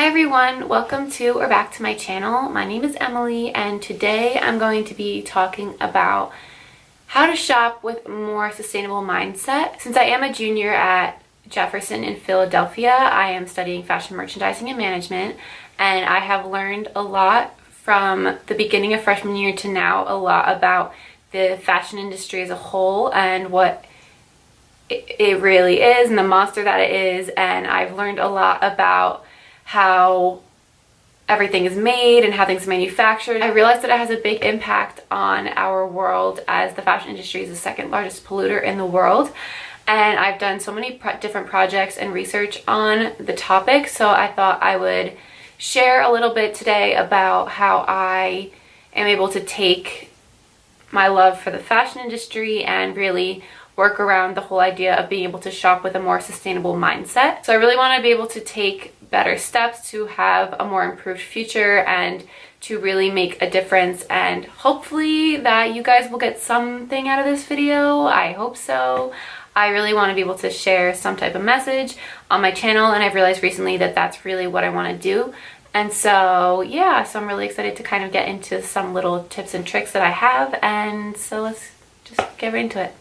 Hi everyone, welcome to or back to my channel. My name is Emily and today I'm going to be talking about how to shop with a more sustainable mindset. Since I am a junior at Jefferson in Philadelphia, I am studying fashion merchandising and management, and I have learned a lot from the beginning of freshman year to now, a lot about the fashion industry as a whole and what it really is and the monster that it is. And I've learned a lot about how everything is made and how things are manufactured. I realized that it has a big impact on our world, as the fashion industry is the second largest polluter in the world. And I've done so many different projects and research on the topic, so I thought I would share a little bit today about how I am able to take my love for the fashion industry and really work around the whole idea of being able to shop with a more sustainable mindset. So I really want to be able to take better steps to have a more improved future and to really make a difference, and hopefully that you guys will get something out of this video. I hope so. I really want to be able to share some type of message on my channel, and I've realized recently that that's really what I want to do. And so yeah, so I'm really excited to kind of get into some little tips and tricks that I have, and so let's just get right into it.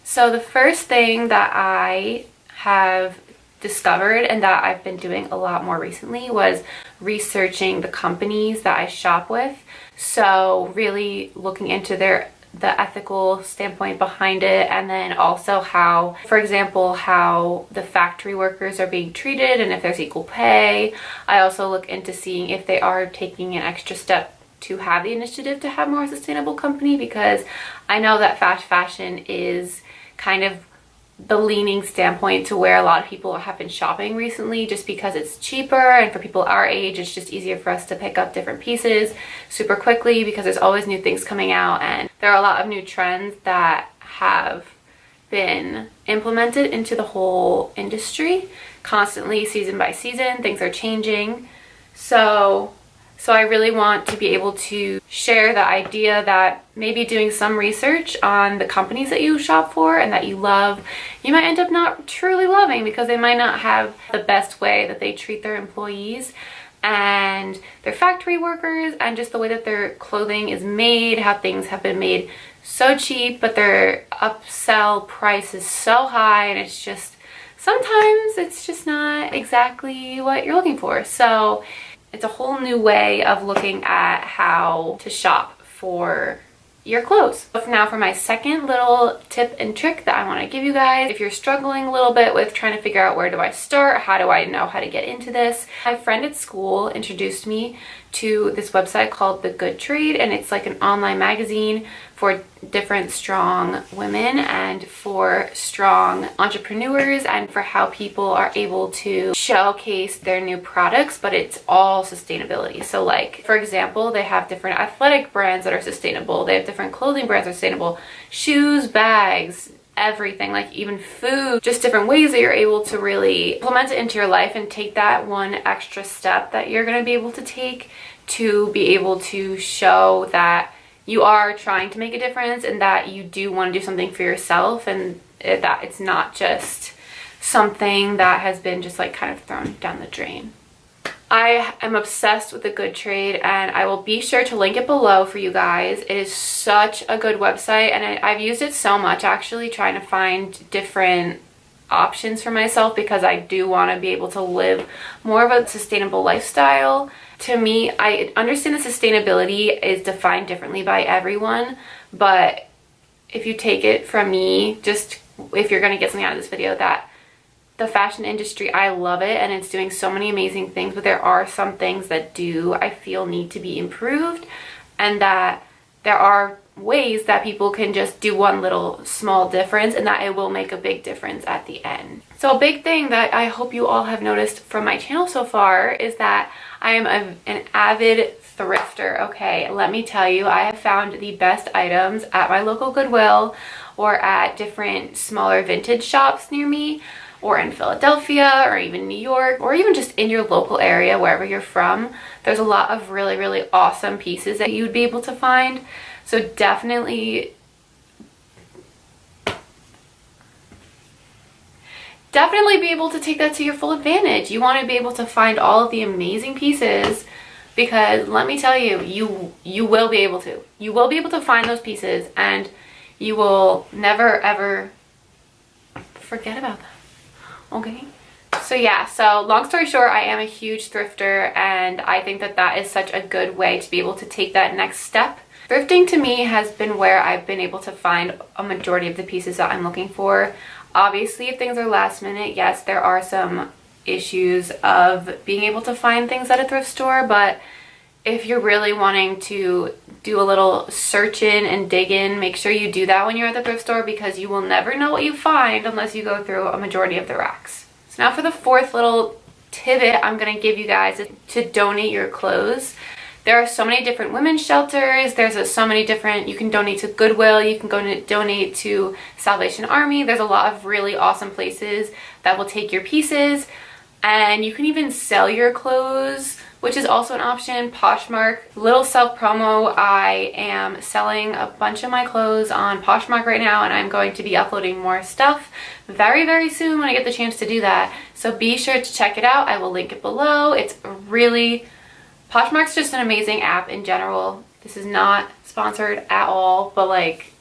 So the first thing that I have discovered and that I've been doing a lot more recently was researching the companies that I shop with. So really looking into the ethical standpoint behind it, and then also how, for example, how the factory workers are being treated and if there's equal pay. I also look into seeing if they are taking an extra step to have the initiative to have more sustainable company, because I know that fast fashion is kind of the leaning standpoint to where a lot of people have been shopping recently, just because it's cheaper, and for people our age it's just easier for us to pick up different pieces super quickly because there's always new things coming out, and there are a lot of new trends that have been implemented into the whole industry constantly, season by season. Things are changing. So I really want to be able to share the idea that maybe doing some research on the companies that you shop for and that you love, you might end up not truly loving, because they might not have the best way that they treat their employees and their factory workers, and just the way that their clothing is made, how things have been made so cheap, but their upsell price is so high, and it's just, sometimes it's just not exactly what you're looking for. So it's a whole new way of looking at how to shop for your clothes. But now for my second little tip and trick that I want to give you guys. If you're struggling a little bit with trying to figure out where do I start, how do I know how to get into this, my friend at school introduced me to this website called The Good Trade, and it's like an online magazine for different strong women and for strong entrepreneurs, and for how people are able to showcase their new products, but it's all sustainability. So like, for example, they have different athletic brands that are sustainable, they have different clothing brands that are sustainable, shoes, bags, everything, like even food, just different ways that you're able to really implement it into your life and take that one extra step that you're going to be able to take to be able to show that you are trying to make a difference and that you do want to do something for yourself, and that it's not just something that has been just like kind of thrown down the drain. I am obsessed with The Good Trade, and I will be sure to link it below for you guys. It is such a good website, and I've used it so much actually, trying to find different options for myself, because I do want to be able to live more of a sustainable lifestyle. To me, I understand that sustainability is defined differently by everyone, but if you take it from me, just if you're going to get something out of this video, that the fashion industry, I love it and it's doing so many amazing things, but there are some things that I feel need to be improved, and that there are ways that people can just do one little small difference and that it will make a big difference at the end. So a big thing that I hope you all have noticed from my channel so far is that I am an avid thrifter. Okay, let me tell you, I have found the best items at my local Goodwill or at different smaller vintage shops near me, or in Philadelphia, or even New York, or even just in your local area, wherever you're from. There's a lot of really, really awesome pieces that you'd be able to find. So definitely definitely be able to take that to your full advantage. You want to be able to find all of the amazing pieces, because let me tell you, you will be able to. You will be able to find those pieces, and you will never ever forget about them. Okay? So yeah, so long story short, I am a huge thrifter, and I think that that is such a good way to be able to take that next step. Thrifting to me has been where I've been able to find a majority of the pieces that I'm looking for. Obviously, if things are last minute, yes, there are some issues of being able to find things at a thrift store, but if you're really wanting to do a little search in and dig in, make sure you do that when you're at the thrift store, because you will never know what you find unless you go through a majority of the racks. So now for the fourth little tidbit I'm going to give you guys to donate your clothes. There are so many different women's shelters. There's so many different, you can donate to Goodwill, you can go to donate to Salvation Army. There's a lot of really awesome places that will take your pieces, and you can even sell your clothes, which is also an option. Poshmark, little self promo, I am selling a bunch of my clothes on Poshmark right now, and I'm going to be uploading more stuff very, very soon when I get the chance to do that. So be sure to check it out. I will link it below. It's really, Poshmark's just an amazing app in general. This is not sponsored at all, but like,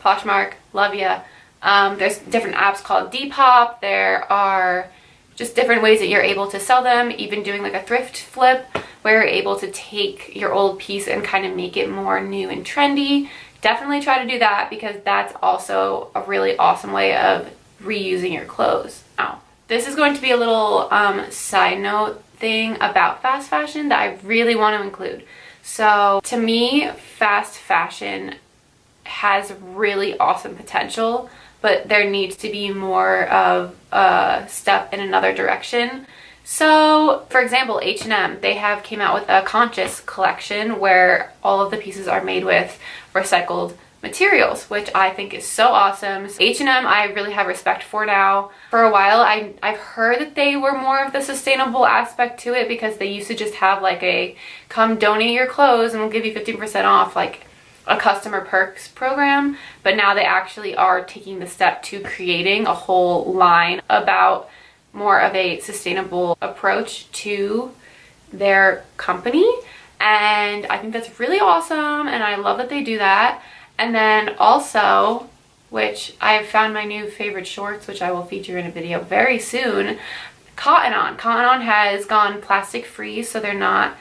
Poshmark, love ya. There's different apps called Depop. There are just different ways that you're able to sell them, even doing like a thrift flip where you're able to take your old piece and kind of make it more new and trendy. Definitely try to do that, because that's also a really awesome way of reusing your clothes. Now, this is going to be a little side note thing about fast fashion that I really want to include. So to me, fast fashion has really awesome potential, but there needs to be more of a step in another direction. So for example, H&M, they have came out with a conscious collection where all of the pieces are made with recycled materials, which I think is so awesome. H&M, I really have respect for now. For a while, I've heard that they were more of the sustainable aspect to it, because they used to just have like a come donate your clothes and we'll give you 15% off, like a customer perks program. But now they actually are taking the step to creating a whole line about more of a sustainable approach to their company, and I think that's really awesome, and I love that they do that. And then also, which I've found my new favorite shorts, which I will feature in a video very soon, Cotton On. Cotton On has gone plastic free, so they're not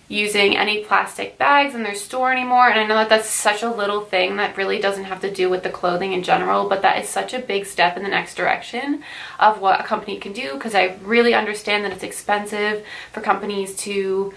using any plastic bags in their store anymore. And I know that that's such a little thing that really doesn't have to do with the clothing in general, but that is such a big step in the next direction of what a company can do, because I really understand that it's expensive for companies to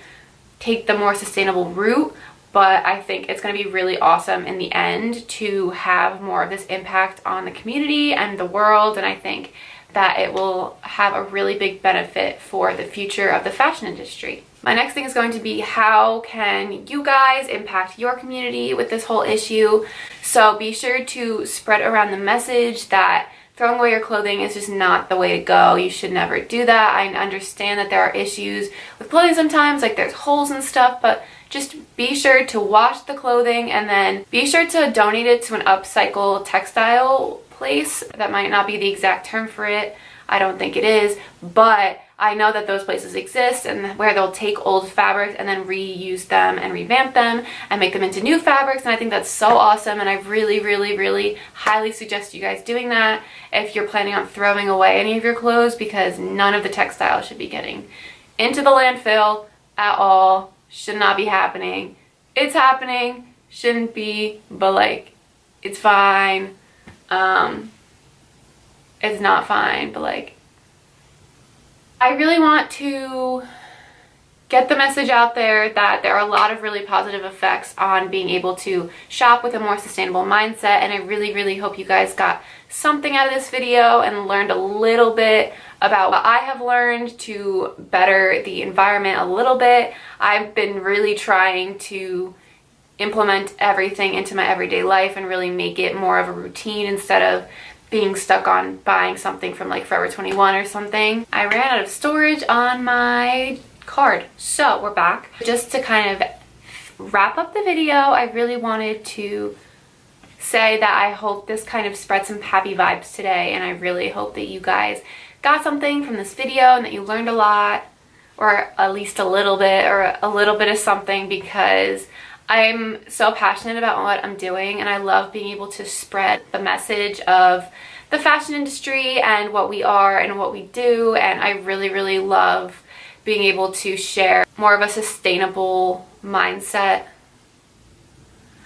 take the more sustainable route, but I think it's going to be really awesome in the end to have more of this impact on the community and the world, and I think that it will have a really big benefit for the future of the fashion industry. My next thing is going to be, how can you guys impact your community with this whole issue? So be sure to spread around the message that throwing away your clothing is just not the way to go. You should never do that. I understand that there are issues with clothing sometimes, like there's holes and stuff, but just be sure to wash the clothing, and then be sure to donate it to an upcycle textile place. That might not be the exact term for it. I don't think it is, but I know that those places exist, and where they'll take old fabrics and then reuse them and revamp them and make them into new fabrics, and I think that's so awesome, and I really, really, really highly suggest you guys doing that if you're planning on throwing away any of your clothes, because none of the textiles should be getting into the landfill at all. Should not be happening. It's happening, shouldn't be, but like, it's fine. It's not fine, but like, I really want to get the message out there that there are a lot of really positive effects on being able to shop with a more sustainable mindset, and I really, really hope you guys got something out of this video and learned a little bit about what I have learned to better the environment a little bit. I've been really trying to implement everything into my everyday life and really make it more of a routine instead of being stuck on buying something from like Forever 21 or something. I ran out of storage on my card. So we're back. Just to kind of wrap up the video, I really wanted to say that I hope this kind of spread some happy vibes today, and I really hope that you guys got something from this video and that you learned a lot, or at least a little bit, or a little bit of something, because I'm so passionate about what I'm doing and I love being able to spread the message of the fashion industry and what we are and what we do, and I really love being able to share more of a sustainable mindset.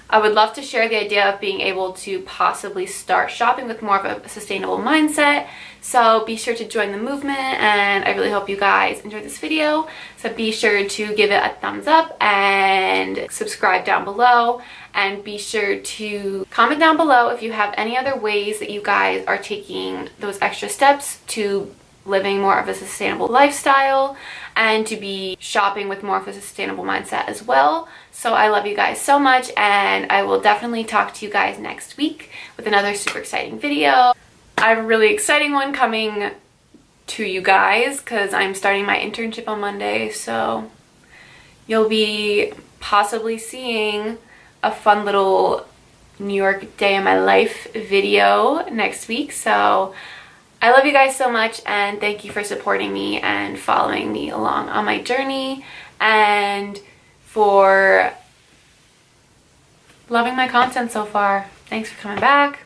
I would love to share the idea of being able to possibly start shopping with more of a sustainable mindset. So be sure to join the movement, and I really hope you guys enjoyed this video. So be sure to give it a thumbs up and subscribe down below, and be sure to comment down below if you have any other ways that you guys are taking those extra steps to living more of a sustainable lifestyle and to be shopping with more of a sustainable mindset as well. So I love you guys so much, and I will definitely talk to you guys next week with another super exciting video. I have a really exciting one coming to you guys because I'm starting my internship on Monday, so you'll be possibly seeing a fun little New York day in my life video next week. So I love you guys so much, and thank you for supporting me and following me along on my journey, and for loving my content so far. Thanks for coming back.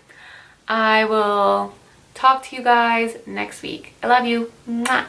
I will talk to you guys next week. I love you. Mwah.